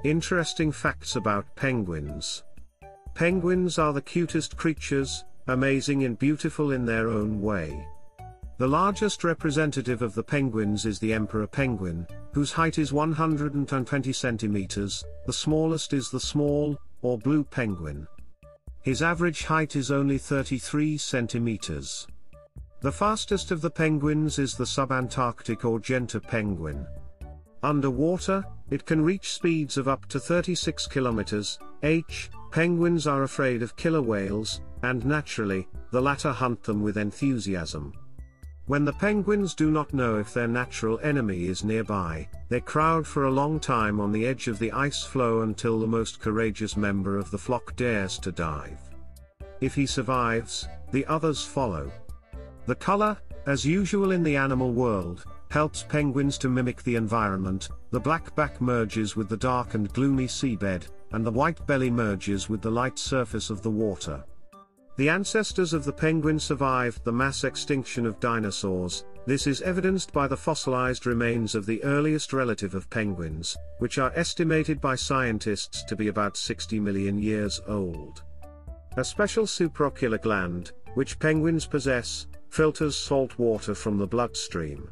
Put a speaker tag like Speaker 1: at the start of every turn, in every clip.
Speaker 1: Interesting facts about penguins. Penguins are the cutest creatures, amazing and beautiful in their own way. The largest representative of the penguins is the emperor penguin, whose height is 120 centimeters. The smallest is the small, or blue penguin. His average height is only 33 centimeters. The fastest of the penguins is the subantarctic or genta penguin. Underwater, it can reach speeds of up to 36 km/h. Penguins are afraid of killer whales, and naturally, the latter hunt them with enthusiasm. When the penguins do not know if their natural enemy is nearby, they crowd for a long time on the edge of the ice floe until the most courageous member of the flock dares to dive. If he survives, the others follow. The color, as usual in the animal world, helps penguins to mimic the environment. The black back merges with the dark and gloomy seabed, and the white belly merges with the light surface of the water. The ancestors of the penguin survived the mass extinction of dinosaurs. This is evidenced by the fossilized remains of the earliest relative of penguins, which are estimated by scientists to be about 60 million years old. A special supraocular gland, which penguins possess, filters salt water from the bloodstream.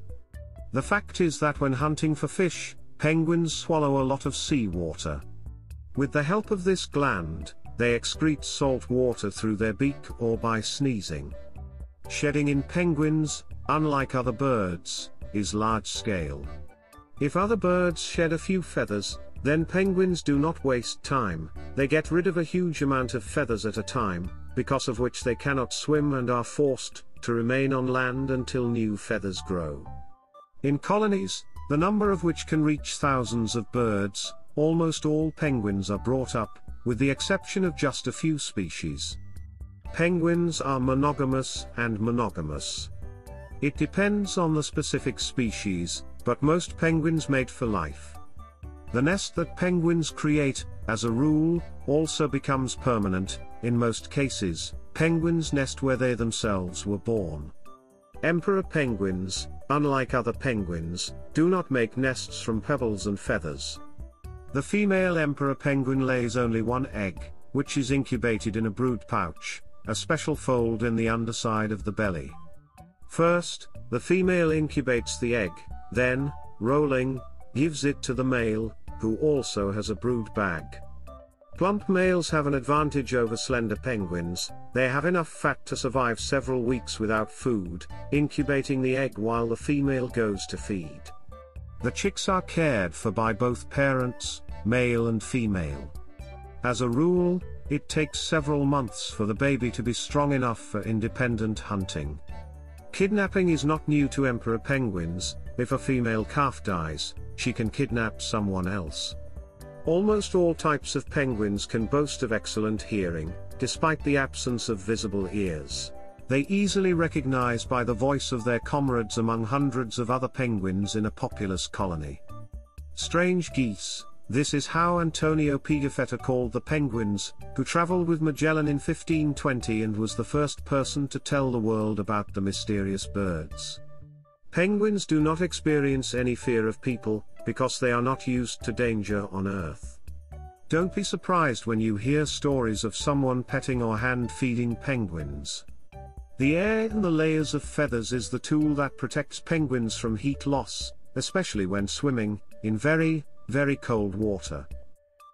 Speaker 1: The fact is that when hunting for fish, penguins swallow a lot of seawater. With the help of this gland, they excrete salt water through their beak or by sneezing. Shedding in penguins, unlike other birds, is large scale. If other birds shed a few feathers, then penguins do not waste time. They get rid of a huge amount of feathers at a time, because of which they cannot swim and are forced to remain on land until new feathers grow. In colonies, the number of which can reach thousands of birds, almost all penguins are brought up, with the exception of just a few species. Penguins are monogamous and monogamous. It depends on the specific species, but most penguins mate for life. The nest that penguins create, as a rule, also becomes permanent. In most cases, penguins nest where they themselves were born. Emperor penguins, unlike other penguins, do not make nests from pebbles and feathers. The female emperor penguin lays only one egg, which is incubated in a brood pouch, a special fold in the underside of the belly. First, the female incubates the egg, then, rolling, gives it to the male, who also has a brood bag. Plump males have an advantage over slender penguins. They have enough fat to survive several weeks without food, incubating the egg while the female goes to feed. The chicks are cared for by both parents, male and female. As a rule, it takes several months for the baby to be strong enough for independent hunting. Kidnapping is not new to emperor penguins. If a female calf dies, she can kidnap someone else. Almost all types of penguins can boast of excellent hearing, despite the absence of visible ears. They easily recognize by the voice of their comrades among hundreds of other penguins in a populous colony. Strange geese. This is how Antonio Pigafetta called the penguins, who traveled with Magellan in 1520 and was the first person to tell the world about the mysterious birds. Penguins do not experience any fear of people, because they are not used to danger on Earth. Don't be surprised when you hear stories of someone petting or hand-feeding penguins. The air in the layers of feathers is the tool that protects penguins from heat loss, especially when swimming in very, very cold water.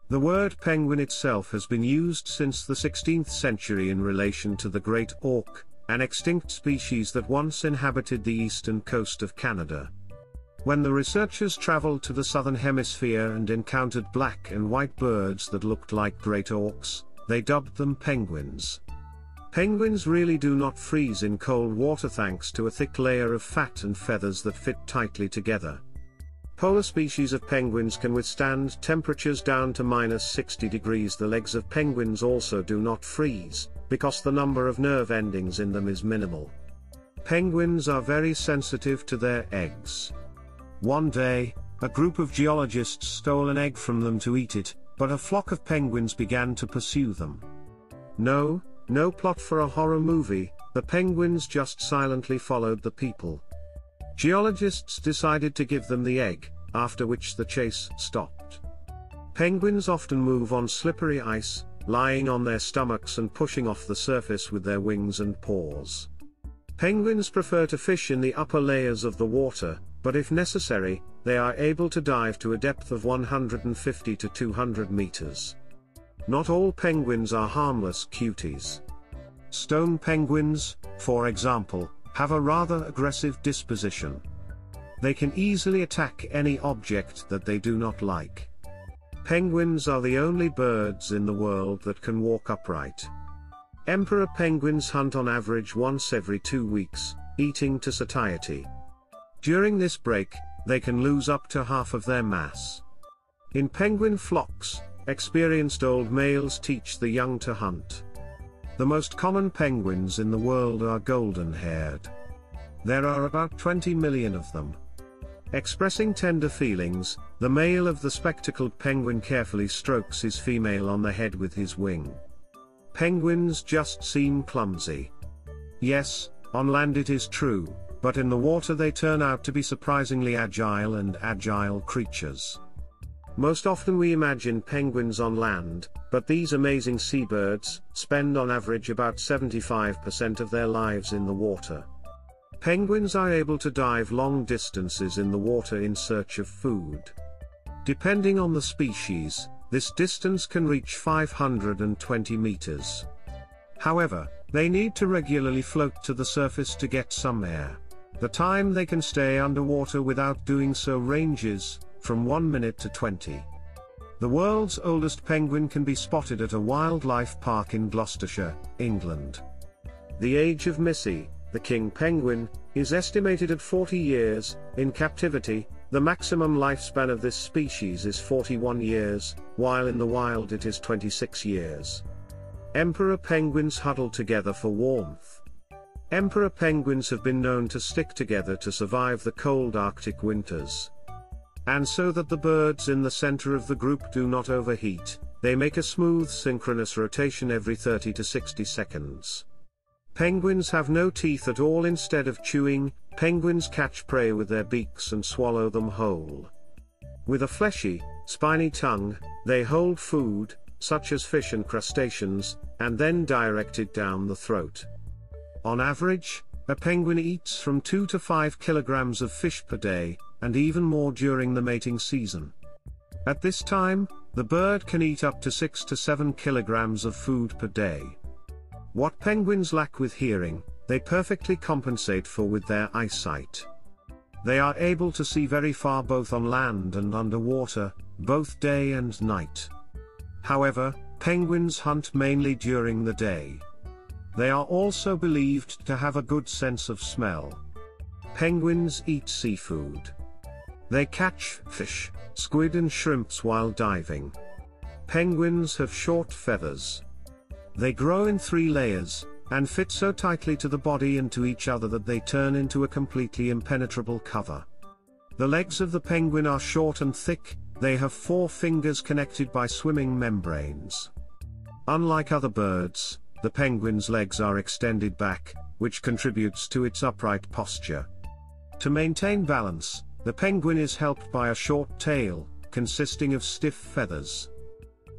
Speaker 1: The word penguin itself has been used since the 16th century in relation to the great auk, an extinct species that once inhabited the eastern coast of Canada. When the researchers traveled to the southern hemisphere and encountered black and white birds that looked like great auks, they dubbed them penguins. Penguins really do not freeze in cold water thanks to a thick layer of fat and feathers that fit tightly together. Polar species of penguins can withstand temperatures down to -60 degrees. The legs of penguins also do not freeze, because the number of nerve endings in them is minimal. Penguins are very sensitive to their eggs. One day, a group of geologists stole an egg from them to eat it, but a flock of penguins began to pursue them. No plot for a horror movie, the penguins just silently followed the people. Geologists decided to give them the egg, after which the chase stopped. Penguins often move on slippery ice, lying on their stomachs and pushing off the surface with their wings and paws. Penguins prefer to fish in the upper layers of the water, but if necessary, they are able to dive to a depth of 150 to 200 meters. Not all penguins are harmless cuties. Stone penguins, for example, have a rather aggressive disposition. They can easily attack any object that they do not like. Penguins are the only birds in the world that can walk upright. Emperor penguins hunt on average once every 2 weeks, eating to satiety. During this break, they can lose up to half of their mass. In penguin flocks, experienced old males teach the young to hunt. The most common penguins in the world are golden-haired. There are about 20 million of them. Expressing tender feelings, the male of the spectacled penguin carefully strokes his female on the head with his wing. Penguins just seem clumsy. Yes, on land it is true, but in the water they turn out to be surprisingly agile creatures. Most often we imagine penguins on land, but these amazing seabirds spend on average about 75% of their lives in the water. Penguins are able to dive long distances in the water in search of food. Depending on the species, this distance can reach 520 meters. However, they need to regularly float to the surface to get some air. The time they can stay underwater without doing so ranges from 1 minute to 20. The world's oldest penguin can be spotted at a wildlife park in Gloucestershire, England. The age of Missy, the king penguin, is estimated at 40 years. In captivity, the maximum lifespan of this species is 41 years, while in the wild it is 26 years. Emperor penguins huddle together for warmth. Emperor penguins have been known to stick together to survive the cold Arctic winters. And so that the birds in the center of the group do not overheat, they make a smooth synchronous rotation every 30 to 60 seconds. Penguins have no teeth at all. Instead of chewing, penguins catch prey with their beaks and swallow them whole. With a fleshy, spiny tongue, they hold food, such as fish and crustaceans, and then direct it down the throat. On average, a penguin eats from 2 to 5 kilograms of fish per day, and even more during the mating season. At this time, the bird can eat up to 6 to 7 kilograms of food per day. What penguins lack with hearing, they perfectly compensate for with their eyesight. They are able to see very far both on land and underwater, both day and night. However, penguins hunt mainly during the day. They are also believed to have a good sense of smell. Penguins eat seafood. They catch fish, squid and shrimps while diving. Penguins have short feathers. They grow in 3 layers, and fit so tightly to the body and to each other that they turn into a completely impenetrable cover. The legs of the penguin are short and thick. They have 4 fingers connected by swimming membranes. Unlike other birds, the penguin's legs are extended back, which contributes to its upright posture. To maintain balance, the penguin is helped by a short tail, consisting of stiff feathers.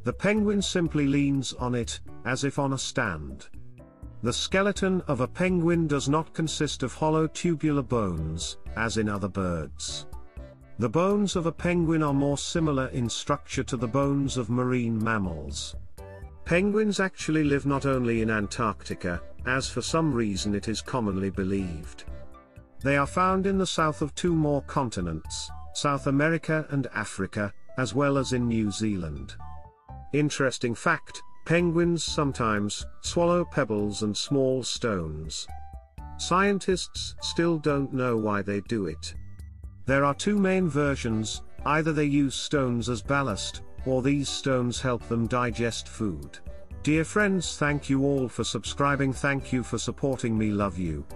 Speaker 1: The penguin simply leans on it, as if on a stand. The skeleton of a penguin does not consist of hollow tubular bones, as in other birds. The bones of a penguin are more similar in structure to the bones of marine mammals. Penguins actually live not only in Antarctica, as for some reason it is commonly believed. They are found in the south of 2 more continents, South America and Africa, as well as in New Zealand. Interesting fact, penguins sometimes swallow pebbles and small stones. Scientists still don't know why they do it. There are 2 main versions: either they use stones as ballast, or these stones help them digest food. Dear friends, thank you all for subscribing. Thank you for supporting me. Love you.